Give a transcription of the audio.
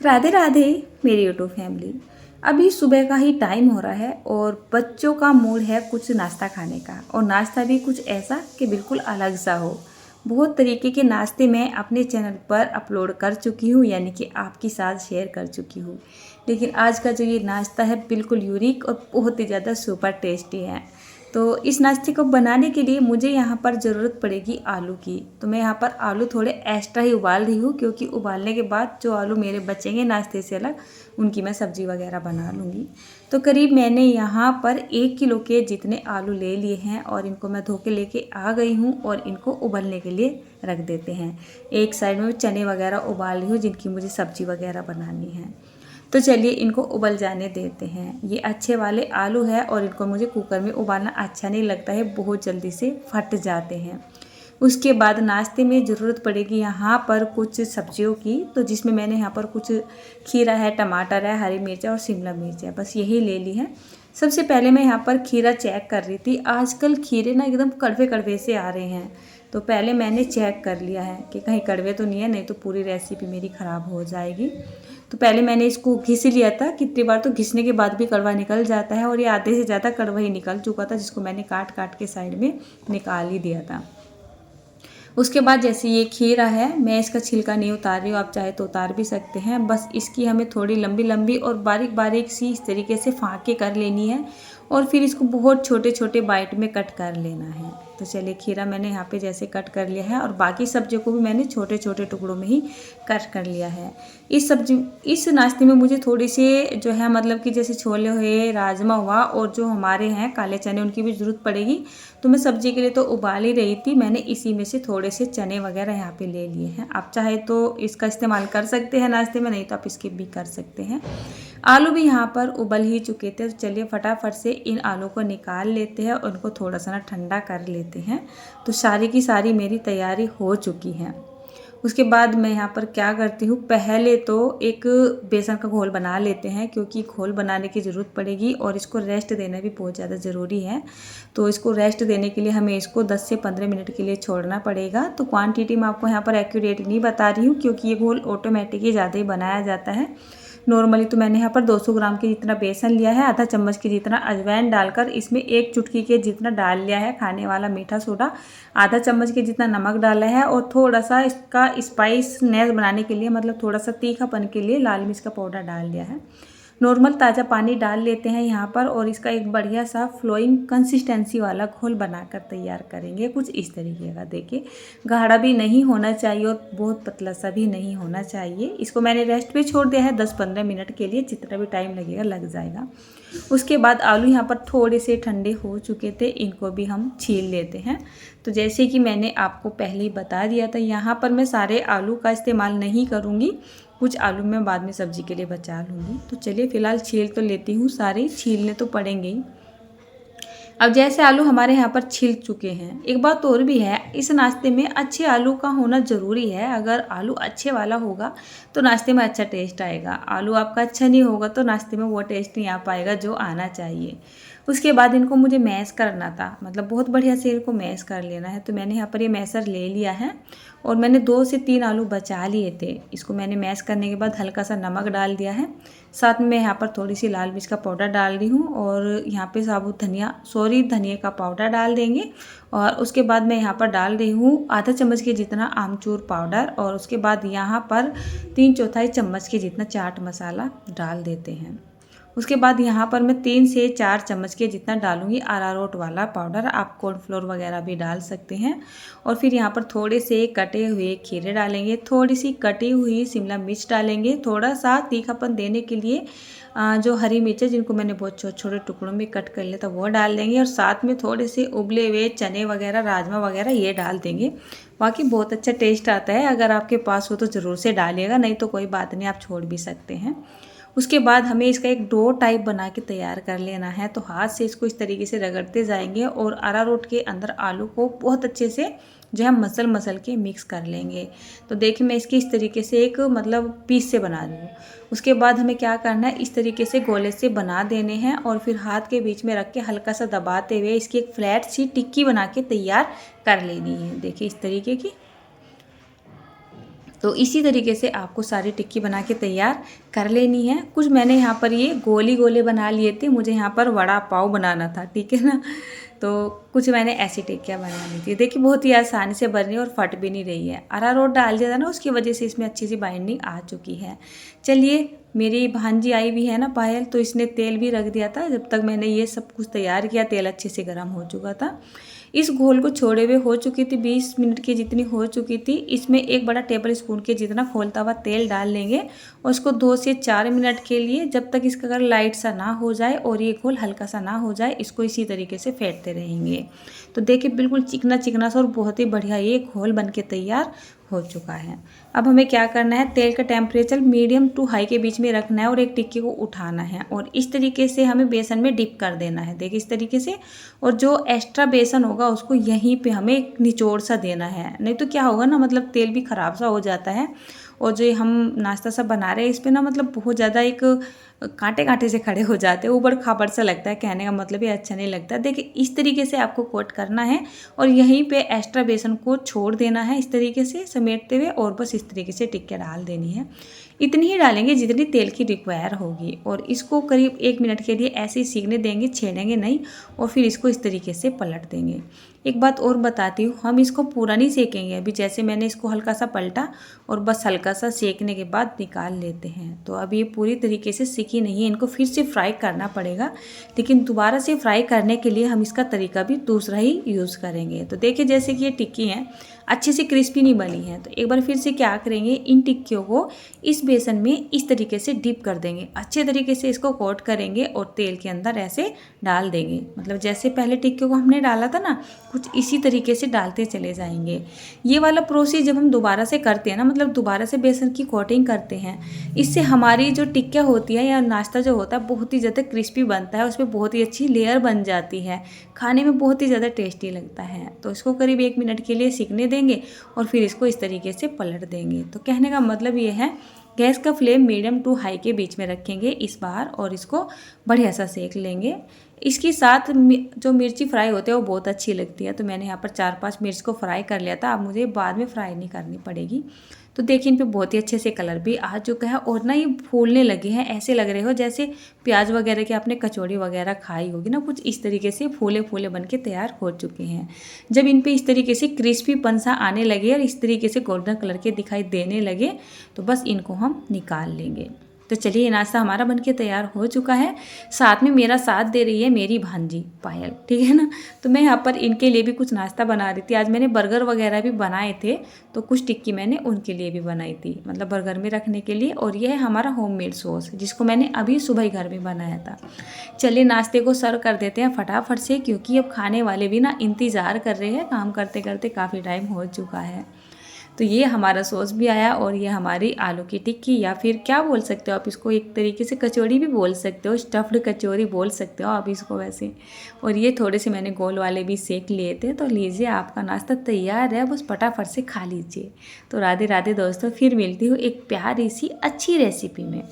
राधे राधे मेरी YouTube family. अभी सुबह का ही टाइम हो रहा है और बच्चों का मूड है कुछ नाश्ता खाने का, और नाश्ता भी कुछ ऐसा कि बिल्कुल अलग सा हो। बहुत तरीके के नाश्ते मैं अपने चैनल पर अपलोड कर चुकी हूँ, यानी कि आपके साथ शेयर कर चुकी हूँ। लेकिन आज का जो ये नाश्ता है बिल्कुल यूनिक और बहुत ही ज़्यादा सुपर टेस्टी है। तो इस नाश्ते को बनाने के लिए मुझे यहाँ पर ज़रूरत पड़ेगी आलू की। तो मैं यहाँ पर आलू थोड़े एक्स्ट्रा ही उबाल रही हूँ, क्योंकि उबालने के बाद जो आलू मेरे बचेंगे नाश्ते से अलग, उनकी मैं सब्ज़ी वगैरह बना लूँगी। तो करीब मैंने यहाँ पर 1 किलो के जितने आलू ले लिए हैं और इनको मैं धो के लेके आ गई हूँ और इनको उबलने के लिए रख देते हैं। एक साइड में चने वगैरह उबाल रही हूँ जिनकी मुझे सब्ज़ी वगैरह बनानी है। तो चलिए इनको उबल जाने देते हैं। ये अच्छे वाले आलू है और इनको मुझे कुकर में उबालना अच्छा नहीं लगता है, बहुत जल्दी से फट जाते हैं। उसके बाद नाश्ते में ज़रूरत पड़ेगी यहाँ पर कुछ सब्जियों की, तो जिसमें मैंने यहाँ पर कुछ खीरा है, टमाटर है, हरी मिर्च और शिमला मिर्च है, बस यही ले ली है। सबसे पहले मैं यहाँ पर खीरा चेक कर रही थी। आजकल खीरे ना एकदम कड़वे कड़वे से आ रहे हैं, तो पहले मैंने चेक कर लिया है कि कहीं कड़वे तो नहीं है, नहीं तो पूरी रेसिपी मेरी ख़राब हो जाएगी। तो पहले मैंने इसको घिस लिया था। कितनी बार तो घिसने के बाद भी कड़वा निकल जाता है, और ये आधे से ज़्यादा कड़वा ही निकल चुका था, जिसको मैंने काट काट के साइड में निकाल ही दिया था। उसके बाद जैसे ये खीरा है, मैं इसका छिलका नहीं उतार रही हूँ, आप चाहे तो उतार भी सकते हैं। बस इसकी हमें थोड़ी लंबी लंबी और बारीक बारीक सी इस तरीके से फाँके कर लेनी है, और फिर इसको बहुत छोटे छोटे बाइट में कट कर लेना है। तो चलिए खीरा मैंने यहाँ पे जैसे कट कर लिया है, और बाकी सब्जियों को भी मैंने छोटे छोटे टुकड़ों में ही कट कर लिया है। इस नाश्ते में मुझे थोड़ी सी जो है मतलब कि जैसे छोले हुए, राजमा हुआ, और जो हमारे हैं काले चने, उनकी भी ज़रूरत पड़ेगी। तो मैं सब्जी के लिए तो उबाल ही रही थी, मैंने इसी में से थोड़े से चने वगैरह यहाँ पे ले लिए हैं। आप चाहे तो इसका इस्तेमाल कर सकते हैं नाश्ते में, नहीं तो आप स्किप भी कर सकते हैं। आलू भी यहाँ पर उबल ही चुके थे, तो चलिए फटाफट से इन आलू को निकाल लेते हैं और उनको थोड़ा सा ना ठंडा कर लेते हैं। तो सारी की सारी मेरी तैयारी हो चुकी है। उसके बाद मैं यहाँ पर क्या करती हूँ, पहले तो एक बेसन का घोल बना लेते हैं, क्योंकि घोल बनाने की ज़रूरत पड़ेगी और इसको रेस्ट देना भी बहुत ज़्यादा ज़रूरी है। तो इसको रेस्ट देने के लिए हमें इसको 10 से 15 मिनट के लिए छोड़ना पड़ेगा। तो क्वांटिटी मैं आपको यहाँ पर एक्यूरेट नहीं बता रही हूँ, क्योंकि ये घोल ऑटोमेटिक ही ज़्यादा ही बनाया जाता है। नॉर्मली तो मैंने यहाँ पर 200 ग्राम के जितना बेसन लिया है, आधा चम्मच के जितना अजवाइन डालकर इसमें 1 चुटकी के जितना डाल लिया है खाने वाला मीठा सोडा, आधा चम्मच के जितना नमक डाला है, और थोड़ा सा इसका स्पाइसनेस बनाने के लिए, मतलब थोड़ा सा तीखापन के लिए लाल मिर्च का पाउडर डाल दिया है। नॉर्मल ताज़ा पानी डाल लेते हैं यहाँ पर, और इसका एक बढ़िया सा फ्लोइंग कंसिस्टेंसी वाला घोल बनाकर तैयार करेंगे कुछ इस तरीके का। देखिए गाढ़ा भी नहीं होना चाहिए और बहुत पतला सा भी नहीं होना चाहिए। इसको मैंने रेस्ट पे छोड़ दिया है 10-15 मिनट के लिए, जितना भी टाइम लगेगा लग जाएगा। उसके बाद आलू यहाँ पर थोड़े से ठंडे हो चुके थे, इनको भी हम छील लेते हैं। तो जैसे कि मैंने आपको पहले ही बता दिया था, यहाँ पर मैं सारे आलू का इस्तेमाल नहीं करूँगी, कुछ आलू मैं बाद में सब्जी के लिए बचा लूँगी। तो चलिए फ़िलहाल छील तो लेती हूँ, सारे छीलने तो पड़ेंगे ही। अब जैसे आलू हमारे यहाँ पर छिल चुके हैं, एक बात और भी है, इस नाश्ते में अच्छे आलू का होना ज़रूरी है। अगर आलू अच्छे वाला होगा तो नाश्ते में अच्छा टेस्ट आएगा। आलू आपका अच्छा नहीं होगा तो नाश्ते में वो टेस्ट नहीं आ पाएगा जो आना चाहिए। उसके बाद इनको मुझे मैश करना था, मतलब बहुत बढ़िया से इनको मैश कर लेना है। तो मैंने यहाँ पर ये मैशर ले लिया है, और मैंने 2 से 3 आलू बचा लिए थे। इसको मैंने मैश करने के बाद हल्का सा नमक डाल दिया है, साथ में यहाँ पर थोड़ी सी लाल मिर्च का पाउडर डाल रही हूँ, और यहाँ पे साबुत धनिया का पाउडर डाल देंगे। और उसके बाद मैं यहाँ पर डाल रही हूँ आधा चम्मच के जितना आमचूर पाउडर, और उसके बाद यहाँ पर 3/4 चम्मच के जितना चाट मसाला डाल देते हैं। उसके बाद यहाँ पर मैं 3 से 4 चम्मच के जितना डालूंगी अरारोट वाला पाउडर, आप कॉर्नफ्लोर वगैरह भी डाल सकते हैं। और फिर यहाँ पर थोड़े से कटे हुए खीरे डालेंगे, थोड़ी सी कटी हुई शिमला मिर्च डालेंगे, थोड़ा सा तीखापन देने के लिए जो हरी मिर्च है जिनको मैंने बहुत छोटे छोटे टुकड़ों में कट कर लिया था वो डाल देंगे, और साथ में थोड़े से उबले हुए चने वगैरह, राजमा वगैरह ये डाल देंगे। बाकी बहुत अच्छा टेस्ट आता है, अगर आपके पास हो तो ज़रूर से डालिएगा, नहीं तो कोई बात नहीं, आप छोड़ भी सकते हैं। उसके बाद हमें इसका एक डो टाइप बना के तैयार कर लेना है। तो हाथ से इसको इस तरीके से रगड़ते जाएंगे, और अरारोट के अंदर आलू को बहुत अच्छे से जो है मसल मसल के मिक्स कर लेंगे। तो देखिए मैं इसकी इस तरीके से एक मतलब पीस से बना रही हूँ। उसके बाद हमें क्या करना है, इस तरीके से गोले से बना देने हैं, और फिर हाथ के बीच में रख के हल्का सा दबाते हुए इसकी एक फ्लैट सी टिक्की बना के तैयार कर लेनी है। देखिए इस तरीके की। तो इसी तरीके से आपको सारी टिक्की बना के तैयार कर लेनी है। कुछ मैंने यहाँ पर ये गोली गोले बना लिए थे, मुझे यहाँ पर वड़ा पाव बनाना था, ठीक है ना। तो कुछ मैंने ऐसी टिक्कियाँ बना ली थी। देखिए बहुत ही आसानी से बन रही है और फट भी नहीं रही है। अरारोट डाल दिया था ना, उसकी वजह से इसमें अच्छी सी बाइंडिंग आ चुकी है। चलिए, मेरी भांजी आई भी है ना पायल, तो इसने तेल भी रख दिया था। जब तक मैंने ये सब कुछ तैयार किया तेल अच्छे से गर्म हो चुका था। इस घोल को छोड़े हुए हो चुकी थी 20 मिनट की जितनी हो चुकी थी। इसमें 1 बड़ा टेबल स्पून के जितना खौलता हुआ तेल डाल लेंगे और उसको 2 से 4 मिनट के लिए, जब तक इसका कलर लाइट सा ना हो जाए और ये घोल हल्का सा ना हो जाए, इसको इसी तरीके से फेंटते रहेंगे। तो देखिए बिल्कुल चिकना चिकना सा और बहुत ही बढ़िया ये घोल बन के तैयार हो चुका है। अब हमें क्या करना है, तेल का टेम्परेचर मीडियम टू हाई के बीच में रखना है और एक टिक्की को उठाना है और इस तरीके से हमें बेसन में डिप कर देना है। देखिए इस तरीके से, और जो एक्स्ट्रा बेसन होगा उसको यहीं पे हमें एक निचोड़ सा देना है, नहीं तो क्या होगा ना, मतलब तेल भी ख़राब सा हो जाता है। और जो हम नाश्ता सब बना रहे हैं इस पर ना, मतलब बहुत ज़्यादा एक कांटे कांटे से खड़े हो जाते हैं, ऊबड़ खाबड़ सा लगता है, कहने का मतलब ये अच्छा नहीं लगता। देखिए इस तरीके से आपको कोट करना है और यहीं पे एक्स्ट्रा बेसन को छोड़ देना है इस तरीके से समेटते हुए, और बस इस तरीके से टिक्कियाँ डाल देनी है। इतनी ही डालेंगे जितनी तेल की रिक्वायर होगी और इसको करीब 1 मिनट के लिए ऐसे ही सीखने देंगे, छेड़ेंगे नहीं, और फिर इसको इस तरीके से पलट देंगे। एक बात और बताती हूँ, हम इसको पूरा नहीं सेकेंगे अभी। जैसे मैंने इसको हल्का सा पलटा और बस हल्का सा सेकने के बाद निकाल लेते हैं। तो अब ये पूरी तरीके से सीखी नहीं है, इनको फिर से फ्राई करना पड़ेगा, लेकिन दोबारा से फ्राई करने के लिए हम इसका तरीका भी दूसरा ही यूज़ करेंगे। तो देखिए जैसे कि ये टिक्की हैं अच्छे से क्रिस्पी नहीं बनी है, तो एक बार फिर से क्या करेंगे, इन टिक्कियों को इस बेसन में इस तरीके से डिप कर देंगे, अच्छे तरीके से इसको कोट करेंगे और तेल के अंदर ऐसे डाल देंगे। मतलब जैसे पहले टिक्कियों को हमने डाला था ना, कुछ इसी तरीके से डालते चले जाएंगे। ये वाला प्रोसेस जब हम दोबारा से करते हैं ना, मतलब दोबारा से बेसन की कोटिंग करते हैं, इससे हमारी जो टिक्कियाँ होती है या नाश्ता जो होता है बहुत ही ज़्यादा क्रिस्पी बनता है, उसमें बहुत ही अच्छी लेयर बन जाती है, खाने में बहुत ही ज़्यादा टेस्टी लगता है। तो इसको करीब 1 मिनट के लिए सीखने देंगे और फिर इसको इस तरीके से पलट देंगे। तो कहने का मतलब ये है, गैस का फ्लेम मीडियम टू हाई के बीच में रखेंगे इस बार और इसको बढ़िया सा सेक लेंगे। इसके साथ जो मिर्ची फ्राई होती है वो बहुत अच्छी लगती है, तो मैंने यहाँ पर 4-5 मिर्च को फ्राई कर लिया था। अब मुझे बाद में फ्राई नहीं करनी पड़ेगी। तो देखिए इन पे बहुत ही अच्छे से कलर भी आ चुका है और ना ये फूलने लगे हैं, ऐसे लग रहे हो जैसे प्याज वगैरह की आपने कचौड़ी वगैरह खाई होगी ना, कुछ इस तरीके से फूले फूले बन के तैयार हो चुके हैं। जब इन पे इस तरीके से क्रिस्पीपन सा आने लगे और इस तरीके से गोल्डन कलर के दिखाई देने लगे, तो बस इनको हम निकाल लेंगे। तो चलिए ये नाश्ता हमारा बनके तैयार हो चुका है। साथ में मेरा साथ दे रही है मेरी भांजी पायल, ठीक है ना। तो मैं यहाँ पर इनके लिए भी कुछ नाश्ता बना रही थी। आज मैंने बर्गर वगैरह भी बनाए थे, तो कुछ टिक्की मैंने उनके लिए भी बनाई थी, मतलब बर्गर में रखने के लिए। और ये है हमारा होममेड सॉस, जिसको मैंने अभी सुबह ही घर में बनाया था। चलिए नाश्ते को सर्व कर देते हैं फटाफट से, क्योंकि अब खाने वाले भी ना इंतज़ार कर रहे हैं, काम करते करते काफ़ी टाइम हो चुका है। तो ये हमारा सॉस भी आया और ये हमारी आलू की टिक्की, या फिर क्या बोल सकते हो आप इसको, एक तरीके से कचौड़ी भी बोल सकते हो, स्टफ्ड कचौड़ी बोल सकते हो आप इसको वैसे। और ये थोड़े से मैंने गोल वाले भी सेक लिए थे। तो लीजिए आपका नाश्ता तैयार है, बस फटाफट से खा लीजिए। तो राधे राधे दोस्तों, फिर मिलती हूँ एक प्यारी सी अच्छी रेसिपी में।